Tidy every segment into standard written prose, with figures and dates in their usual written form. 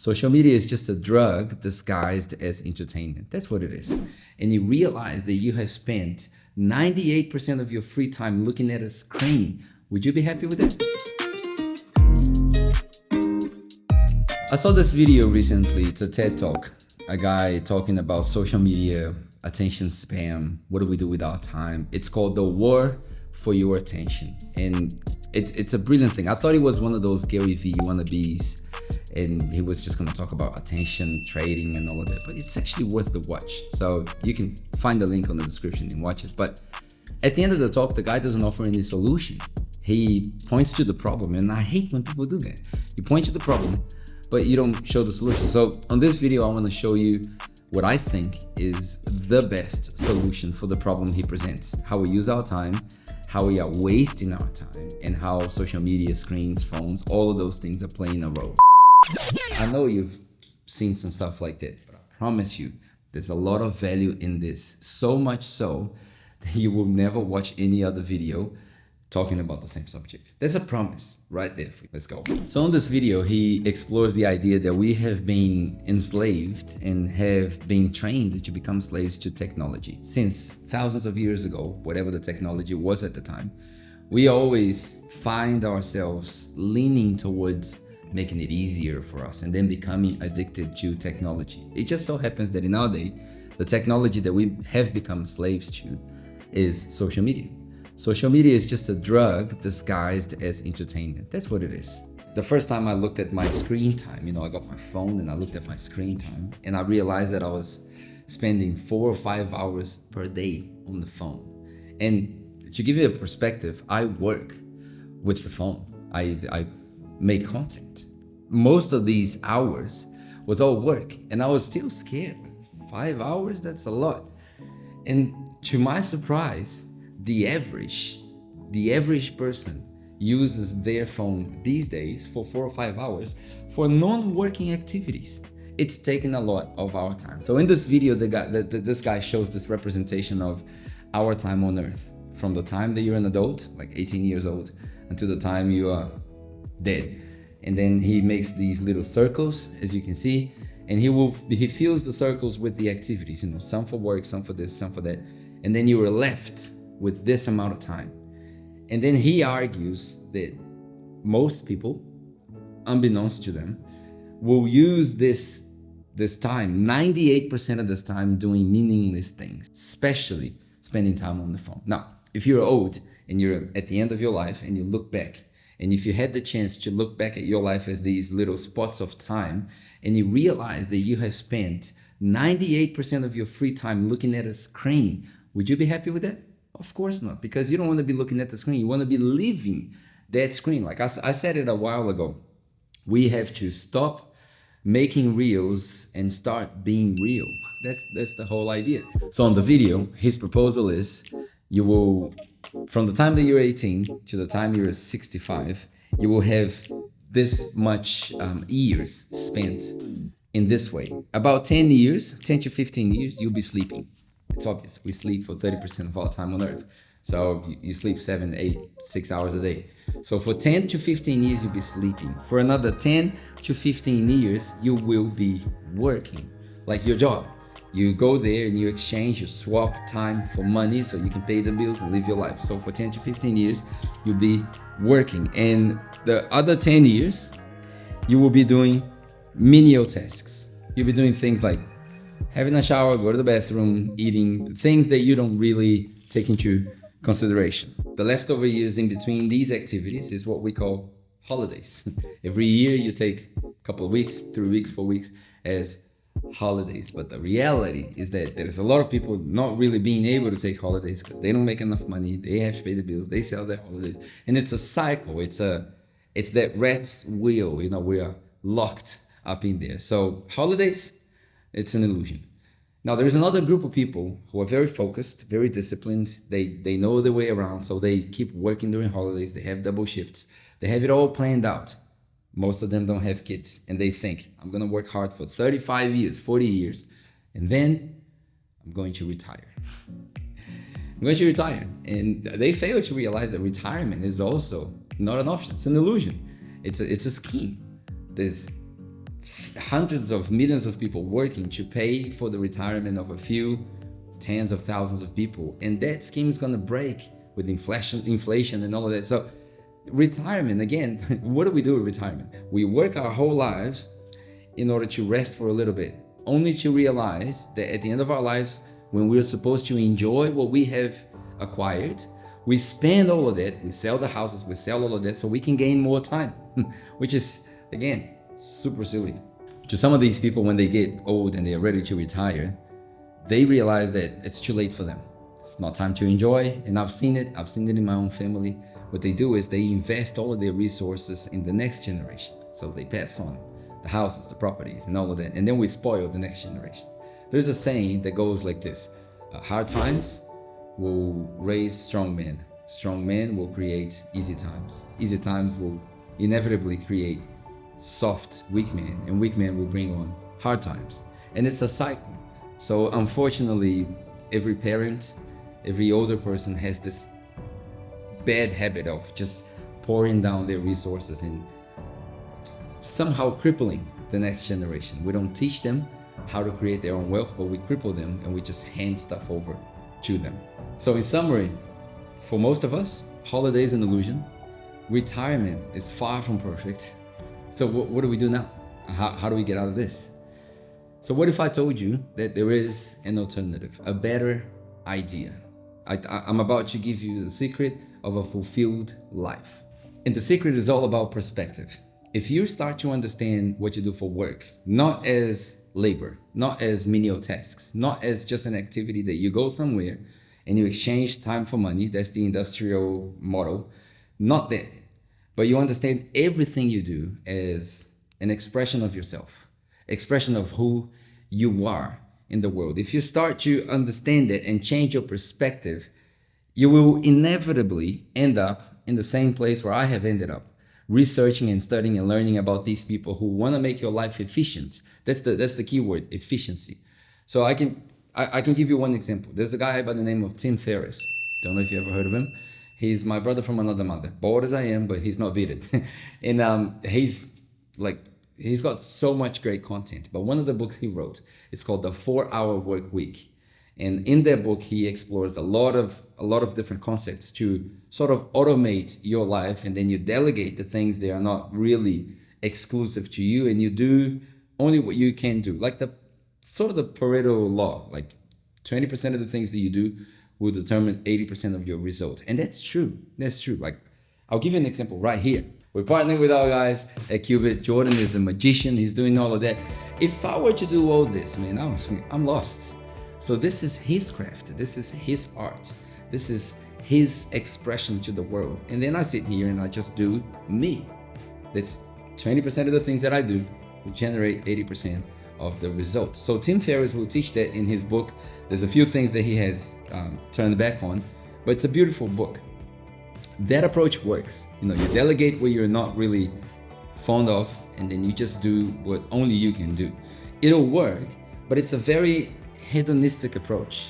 Social media is just a drug disguised as entertainment. That's what it is. And you realize that you have spent 98% of your free time looking at a screen. Would you be happy with that? I saw this video recently. It's a TED Talk. A guy talking about social media, attention spam. What do we do with our time? It's called The War for Your Attention. And it's a brilliant thing. I thought he was one of those Gary Vee wannabes, and he was just gonna talk about attention trading and all of that, but it's actually worth the watch. So you can find the link on the description and watch it. But at the end of the talk, the guy doesn't offer any solution. He points to the problem, and I hate when people do that. You point to the problem, but you don't show the solution. So on this video, I wanna show you what I think is the best solution for the problem he presents, how we use our time, how we are wasting our time, and how social media, screens, phones, all of those things are playing a role. I know you've seen some stuff like that, but I promise you, there's a lot of value in this. So much so that you will never watch any other video talking about the same subject. There's a promise right there for you. Let's go. So in this video, he explores the idea that we have been enslaved and have been trained to become slaves to technology. Since thousands of years ago, whatever the technology was at the time, we always find ourselves leaning towards making it easier for us and then becoming addicted to technology. It just so happens that in our day, the technology that we have become slaves to is social media. Social media is just a drug disguised as entertainment. That's what it is. The first time I looked at my screen time, I got my phone and I looked at my screen time, and I realized that I was spending 4 or 5 hours per day on the phone. And to give you a perspective, I work with the phone. I make content. Most of these hours was all work, and I was still scared. 5 hours, that's a lot. And to my surprise, the average person uses their phone these days for 4 or 5 hours for non-working activities. It's taken a lot of our time. So in this video, this guy shows this representation of our time on Earth, from the time that you're an adult, like 18 years old, until the time you are dead. And then he makes these little circles, as you can see, and he fills the circles with the activities, some for work, some for this, some for that. And then you are left with this amount of time. And then he argues that most people, unbeknownst to them, will use this time, 98% of this time, doing meaningless things, especially spending time on the phone. Now, if you're old and you're at the end of your life and you look back, and if you had the chance to look back at your life as these little spots of time, and you realize that you have spent 98% of your free time looking at a screen, would you be happy with that? Of course not, because you don't want to be looking at the screen. You want to be living that screen. Like I said it a while ago, we have to stop making reels and start being real. That's the whole idea. So on the video, his proposal is you will, from the time that you're 18 to the time you're 65, you will have this much years spent in this way. About 10 to 15 years, you'll be sleeping. It's obvious. We sleep for 30% of our time on Earth. So you sleep 7, 8, 6 hours a day. So for 10 to 15 years, you'll be sleeping. For another 10 to 15 years, you will be working, like your job. You go there and you exchange, you swap time for money so you can pay the bills and live your life. So for 10 to 15 years, you'll be working. And the other 10 years, you will be doing menial tasks. You'll be doing things like having a shower, go to the bathroom, eating, things that you don't really take into consideration. The leftover years in between these activities is what we call holidays. Every year you take a couple of weeks, 3 weeks, 4 weeks as holidays. But the reality is that there's a lot of people not really being able to take holidays because they don't make enough money, they have to pay the bills, they sell their holidays. And it's a cycle, it's that rat's wheel, we are locked up in there. So holidays, it's an illusion. Now, there's another group of people who are very focused, very disciplined. They know their way around, so they keep working during holidays. They have double shifts. They have it all planned out. Most of them don't have kids, and they think, I'm going to work hard for 35 years, 40 years, and then I'm going to retire. I'm going to retire. And they fail to realize that retirement is also not an option. It's an illusion. It's a scheme. There's hundreds of millions of people working to pay for the retirement of a few tens of thousands of people, and that scheme is going to break with inflation and all of that. So retirement, again, what do we do with retirement? We work our whole lives in order to rest for a little bit, only to realize that at the end of our lives, when we're supposed to enjoy what we have acquired, we spend all of that, we sell the houses, we sell all of that so we can gain more time, which is, again, super silly. To some of these people, when they get old and they're ready to retire, they realize that it's too late for them. It's not time to enjoy, and I've seen it in my own family. What they do is they invest all of their resources in the next generation. So they pass on the houses, the properties, and all of that, and then we spoil the next generation. There's a saying that goes like this: hard times will raise strong men. Strong men will create easy times. Easy times will inevitably create soft, weak men, and weak men will bring on hard times. And it's a cycle. So unfortunately, every parent, every older person has this bad habit of just pouring down their resources and somehow crippling the next generation. We don't teach them how to create their own wealth, but we cripple them and we just hand stuff over to them. So in summary, for most of us, holiday is an illusion. Retirement is far from perfect. So what do we do now? How do we get out of this? So what if I told you that there is an alternative, a better idea? I'm about to give you the secret of a fulfilled life. And the secret is all about perspective. If you start to understand what you do for work, not as labor, not as menial tasks, not as just an activity that you go somewhere and you exchange time for money, that's the industrial model, not that. But you understand everything you do as an expression of yourself, expression of who you are in the world. If you start to understand it and change your perspective, you will inevitably end up in the same place where I have ended up, researching and studying and learning about these people who want to make your life efficient. That's the key word, efficiency. So I can give you one example. There's a guy by the name of Tim Ferriss. Don't know if you ever heard of him. He's my brother from another mother. Bored as I am, but he's not beat it. And he's got so much great content. But one of the books he wrote is called The 4-Hour Work Week. And in that book, he explores a lot of different concepts to sort of automate your life, and then you delegate the things that are not really exclusive to you, and you do only what you can do. Like the sort of the Pareto law, like 20% of the things that you do will determine 80% of your result. And that's true. That's true. Like, I'll give you an example right here. We're partnering with our guys at Qubit. Jordan is a magician. He's doing all of that. If I were to do all this, man, I'm lost. So this is his craft. This is his art. This is his expression to the world. And then I sit here and I just do me. That's 20% of the things that I do will generate 80% of the result. So Tim Ferriss will teach that in his book. There's a few things that he has turned back on, but it's a beautiful book. That approach works. You delegate what you're not really fond of, and then you just do what only you can do. It'll work, but it's a very hedonistic approach.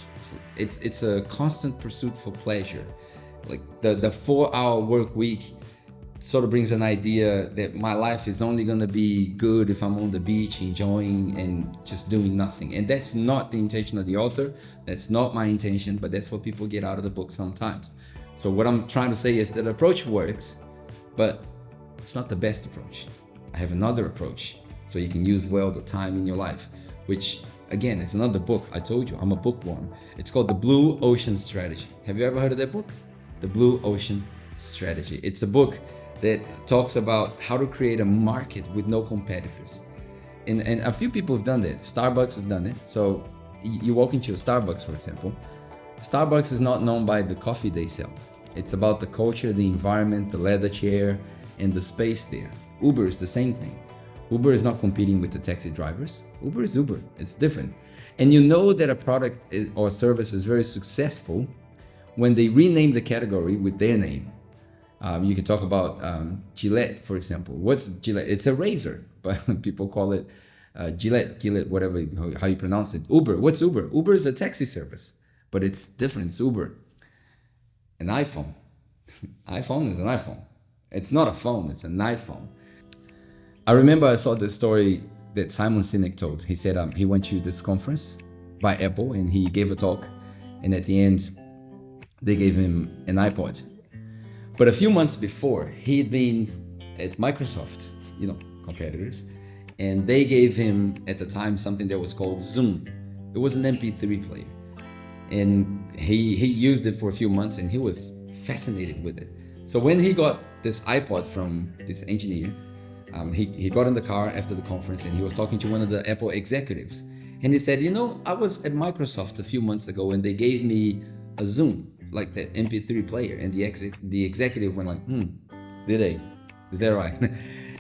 It's a constant pursuit for pleasure. Like the 4-hour work week sort of brings an idea that my life is only gonna be good if I'm on the beach enjoying and just doing nothing. And that's not the intention of the author. That's not my intention, but that's what people get out of the book sometimes. So what I'm trying to say is that approach works, but it's not the best approach. I have another approach so you can use well the time in your life, which again, it's another book. I told you, I'm a bookworm. It's called The Blue Ocean Strategy. Have you ever heard of that book? The Blue Ocean Strategy. It's a book that talks about how to create a market with no competitors. And a few people have done that. Starbucks has done it. So you walk into a Starbucks, for example. Starbucks is not known by the coffee they sell. It's about the culture, the environment, the leather chair, and the space there. Uber is the same thing. Uber is not competing with the taxi drivers. Uber is Uber. It's different. And you know that a product or service is very successful when they rename the category with their name. You can talk about Gillette, for example. What's Gillette? It's a razor, but people call it Gillette, whatever, how you pronounce it. Uber. What's Uber? Uber is a taxi service, but it's different. It's Uber. An iPhone. iPhone is an iPhone. It's not a phone. It's an iPhone. I remember I saw this story that Simon Sinek told. He said he went to this conference by Apple and he gave a talk, and at the end they gave him an iPod. But a few months before, he'd been at Microsoft, competitors, and they gave him at the time something that was called Zoom. It was an MP3 player, and he used it for a few months and he was fascinated with it. So when he got this iPod from this engineer, he got in the car after the conference and he was talking to one of the Apple executives, and he said, I was at Microsoft a few months ago and they gave me a Zoom, like the MP3 player, and the executive went like, did they? Is that right?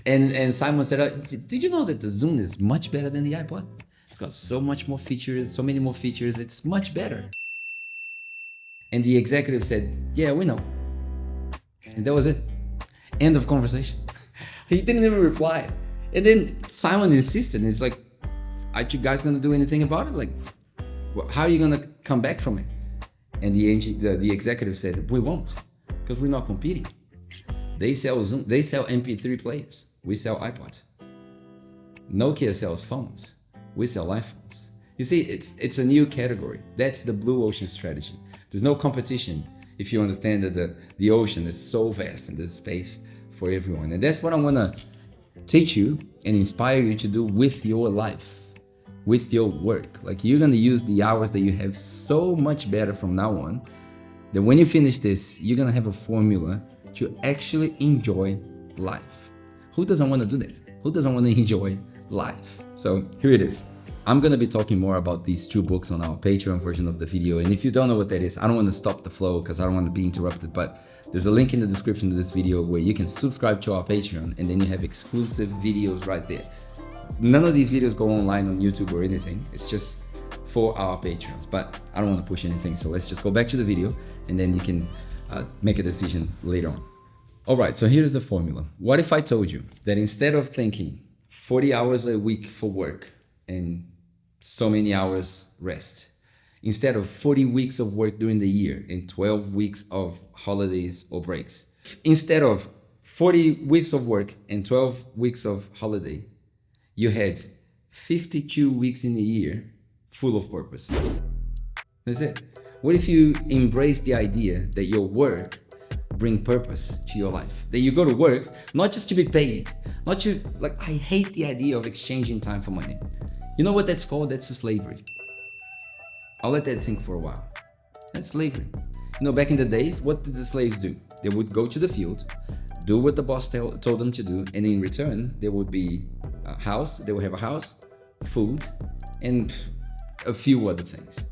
and Simon said, did you know that the Zoom is much better than the iPod? It's got so much more features, so many more features, it's much better. And the executive said, yeah, we know. And that was it. End of conversation. He didn't even reply. And then Simon insisted, and it's like, aren't you guys gonna do anything about it? Like, how are you gonna come back from it? And the executive said, we won't, because we're not competing. They sell Zoom, they sell MP3 players. We sell iPods. Nokia sells phones. We sell iPhones. You see, it's a new category. That's the blue ocean strategy. There's no competition if you understand that the ocean is so vast and there's space for everyone. And that's what I want to teach you and inspire you to do with your life, with your work. Like, you're going to use the hours that you have so much better from now on, that when you finish this, you're going to have a formula to actually enjoy life. Who doesn't want to do that? Who doesn't want to enjoy life? So here it is. I'm going to be talking more about these two books on our Patreon version of the video. And if you don't know what that is, I don't want to stop the flow because I don't want to be interrupted, but there's a link in the description of this video where you can subscribe to our Patreon, and then you have exclusive videos right there. None of these videos go online on YouTube or anything. It's just for our patrons, but I don't want to push anything. So let's just go back to the video and then you can make a decision later on. All right, so here's the formula. What if I told you that instead of thinking 40 hours a week for work and so many hours rest, instead of 40 weeks of work during the year and 12 weeks of holidays or breaks, instead of 40 weeks of work and 12 weeks of holiday, you had 52 weeks in a year full of purpose. That's it. What if you embrace the idea that your work bring purpose to your life? That you go to work not just to be paid, not to, like, I hate the idea of exchanging time for money. You know what that's called? That's a slavery. I'll let that sink for a while. That's slavery. Back in the days, what did the slaves do? They would go to the field, do what the boss told them to do, and in return, there would be a house, they would have a house, food, and a few other things.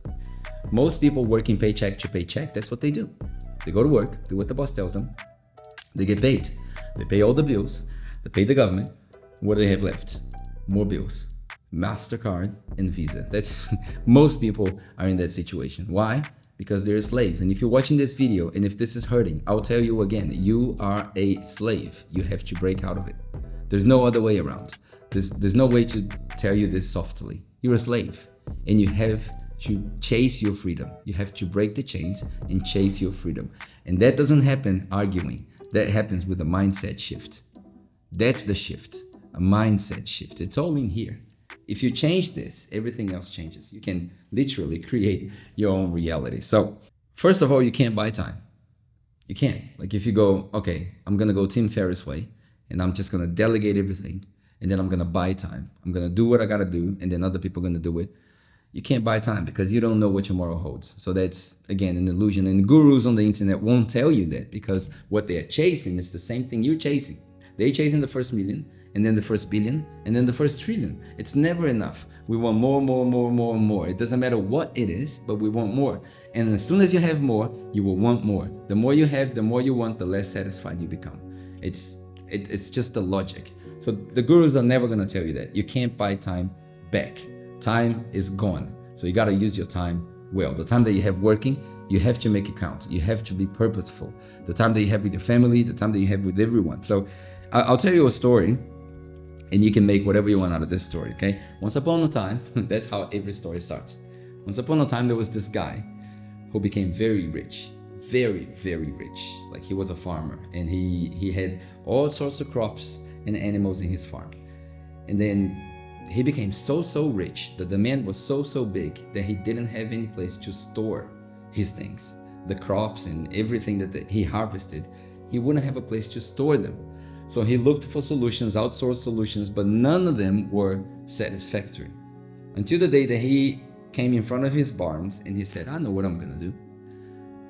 Most people working paycheck to paycheck, that's what they do. They go to work, do what the boss tells them, they get paid. They pay all the bills, they pay the government. What do they have left? More bills. MasterCard and Visa. That's most people are in that situation. Why? Because they're slaves. And if you're watching this video and if this is hurting, I'll tell you again, you are a slave. You have to break out of it. There's no other way around. There's no way to tell you this softly. You're a slave and you have to chase your freedom. You have to break the chains and chase your freedom. And that doesn't happen arguing. That happens with a mindset shift. That's the shift, a mindset shift. It's all in here. If you change this, everything else changes. You can literally create your own reality. So first of all, you can't buy time. You can't. Like, if you go, okay, I'm going to go Tim Ferriss way and I'm just going to delegate everything and then I'm going to buy time. I'm going to do what I got to do and then other people are going to do it. You can't buy time because you don't know what tomorrow holds. So that's, again, an illusion. And gurus on the internet won't tell you that, because what they're chasing is the same thing you're chasing. They're chasing the first million, and then the first billion, and then the first trillion. It's never enough. We want more, more, more, more, and more. It doesn't matter what it is, but we want more. And as soon as you have more, you will want more. The more you have, the more you want, the less satisfied you become. It's just the logic. So the gurus are never going to tell you that. You can't buy time back. Time is gone. So you got to use your time well. The time that you have working, you have to make it count. You have to be purposeful. The time that you have with your family, the time that you have with everyone. So I'll tell you a story, and you can make whatever you want out of this story, okay? Once upon a time, that's how every story starts. Once upon a time, there was this guy who became very rich, very, very rich. Like, he was a farmer, and he had all sorts of crops and animals in his farm. And then he became so rich. The demand was so big that he didn't have any place to store his things. The crops and everything that he harvested, he wouldn't have a place to store them. So he looked for solutions, outsourced solutions, but none of them were satisfactory. Until the day that he came in front of his barns and he said, I know what I'm gonna do.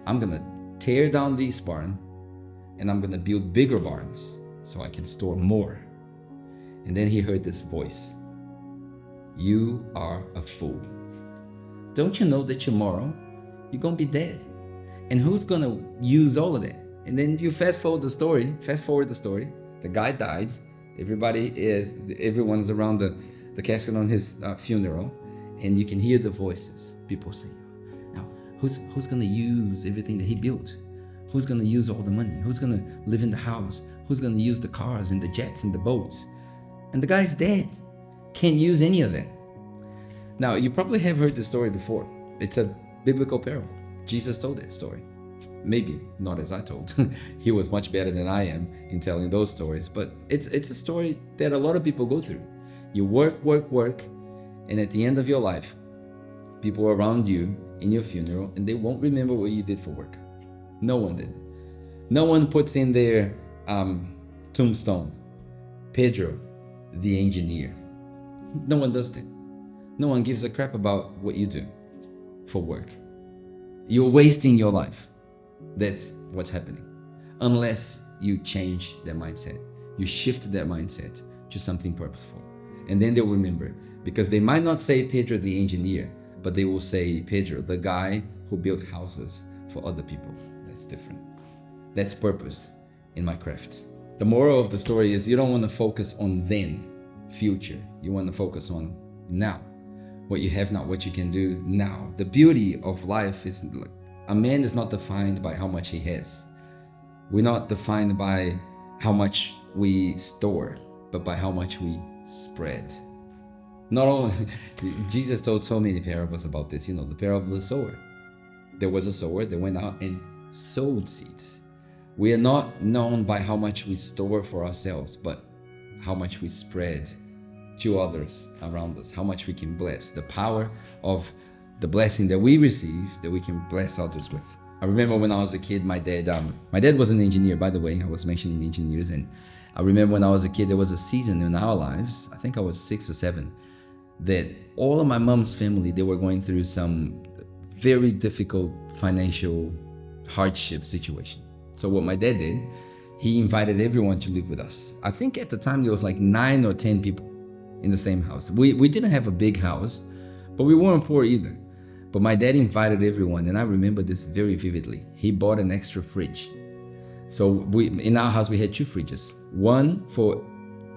I'm gonna tear down this barn and I'm gonna build bigger barns so I can store more. And then he heard this voice. You are a fool. Don't you know that tomorrow you're gonna be dead? And who's gonna use all of that? And then you fast forward the story. The guy died. Everyone's around the casket on his funeral, and you can hear the voices. People say, now, who's gonna use everything that he built? Who's gonna use all the money? Who's gonna live in the house? Who's gonna use the cars and the jets and the boats? And the guy's dead. Can't use any of that. Now, you probably have heard this story before. It's a biblical parable. Jesus told that story. Maybe not as I told. He was much better than I am in telling those stories, but it's a story that a lot of people go through. You work, and at the end of your life, people around you in your funeral, and they won't remember what you did for work. No one did. No one puts in their tombstone, Pedro, the engineer. No one does that. No one gives a crap about what you do for work. You're wasting your life. That's what's happening. Unless you change that mindset. You shift that mindset to something purposeful. And then they'll remember. Because they might not say Pedro the engineer, but they will say Pedro, the guy who built houses for other people. That's different. That's purpose in my craft. The moral of the story is you don't want to focus on then, future. You want to focus on now. What you have now, what you can do now. The beauty of life is a man is not defined by how much he has. We're not defined by how much we store, but by how much we spread. Not only, Jesus told so many parables about this, the parable of the sower. There was a sower that went out and sowed seeds. We are not known by how much we store for ourselves, but how much we spread to others around us, how much we can bless. The power of the blessing that we receive, that we can bless others with. I remember when I was a kid, my dad was an engineer, by the way. I was mentioning engineers, and I remember when I was a kid, there was a season in our lives, I think I was 6 or 7, that all of my mom's family, they were going through some very difficult financial hardship situation. So what my dad did, he invited everyone to live with us. I think at the time there was like 9 or 10 people in the same house. We didn't have a big house, but we weren't poor either. But my dad invited everyone, and I remember this very vividly. He bought an extra fridge. So in our house, we had 2 fridges. One for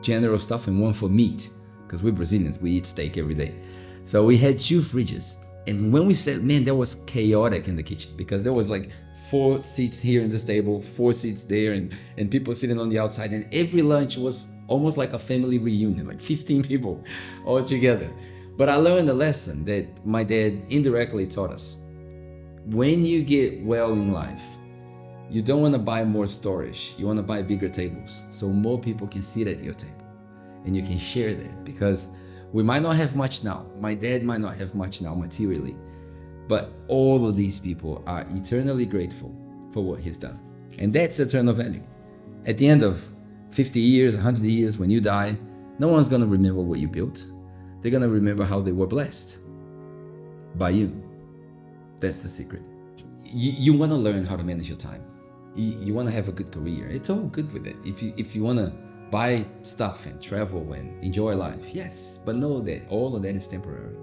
general stuff and one for meat, because we're Brazilians, we eat steak every day. So we had 2 fridges. And when we said, man, that was chaotic in the kitchen, because there was like 4 seats here in this table, 4 seats there, and people sitting on the outside. And every lunch was almost like a family reunion, like 15 people all together. But I learned a lesson that my dad indirectly taught us. When you get well in life, you don't want to buy more storage. You want to buy bigger tables so more people can sit at your table and you can share that, because we might not have much now. My dad might not have much now materially, but all of these people are eternally grateful for what he's done. And that's eternal value. At the end of 50 years, 100 years, when you die, no one's going to remember what you built. They're going to remember how they were blessed by you. That's the secret. You want to learn how to manage your time. You want to have a good career. It's all good with it. If you want to buy stuff and travel and enjoy life, yes, but know that all of that is temporary.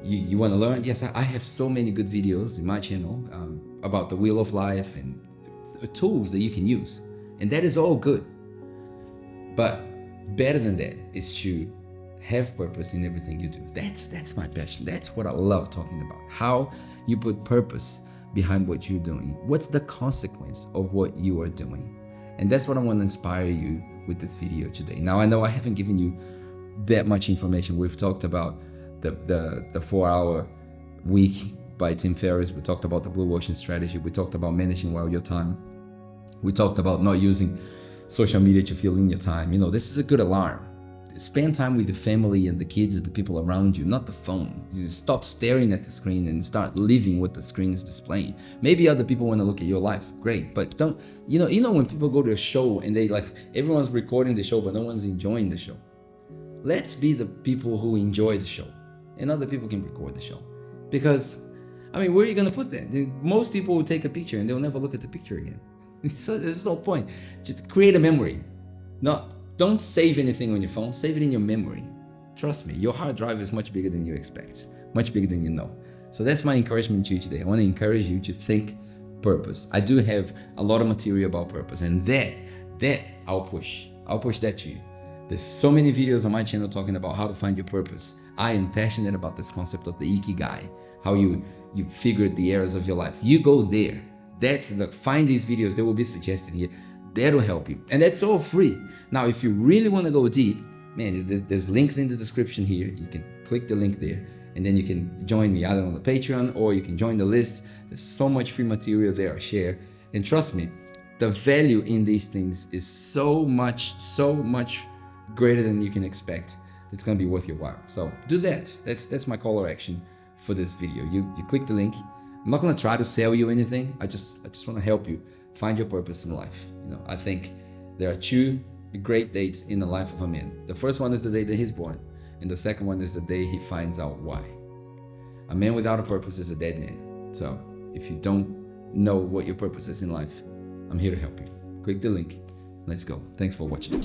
You want to learn? Yes, I have so many good videos in my channel about the wheel of life and tools that you can use. And that is all good. But better than that is to have purpose in everything you do. That's my passion. That's what I love talking about. How you put purpose behind what you're doing. What's the consequence of what you are doing? And that's what I want to inspire you with this video today. Now, I know I haven't given you that much information. We've talked about the 4-hour week by Tim Ferriss. We talked about the Blue Ocean strategy. We talked about managing well your time. We talked about not using social media to fill in your time. This is a good alarm. spend time with the family and the kids and the people around you, not the phone. Just stop staring at the screen and start living what the screen is displaying. Maybe other people want to look at your life, great, but don't, you know when people go to a show and they like, everyone's recording the show but no one's enjoying the show. Let's be the people who enjoy the show, and other people can record the show. Because, I mean, where are you gonna put that? Most people will take a picture and they'll never look at the picture again. So there's no point. Just create a memory. Don't save anything on your phone, save it in your memory. Trust me, your hard drive is much bigger than you expect, much bigger than you know. So that's my encouragement to you today. I want to encourage you to think purpose. I do have a lot of material about purpose, and that I'll push that to you. There's so many videos on my channel talking about how to find your purpose. I am passionate about this concept of the Ikigai, how you figured the areas of your life. You go there. Find these videos, they will be suggested here. That'll help you. And that's all free. Now, if you really want to go deep, man, there's links in the description here. You can click the link there, and then you can join me either on the Patreon or you can join the list. There's so much free material there I share. And trust me, the value in these things is so much greater than you can expect. It's going to be worth your while. So do that. That's my call to action for this video. You click the link. I'm not going to try to sell you anything. I just want to help you find your purpose in life. I think there are two great dates in the life of a man. The first one is the day that he's born, and the second one is the day he finds out why. A man without a purpose is a dead man. So if you don't know what your purpose is in life, I'm here to help you. Click the link. Let's go. Thanks for watching.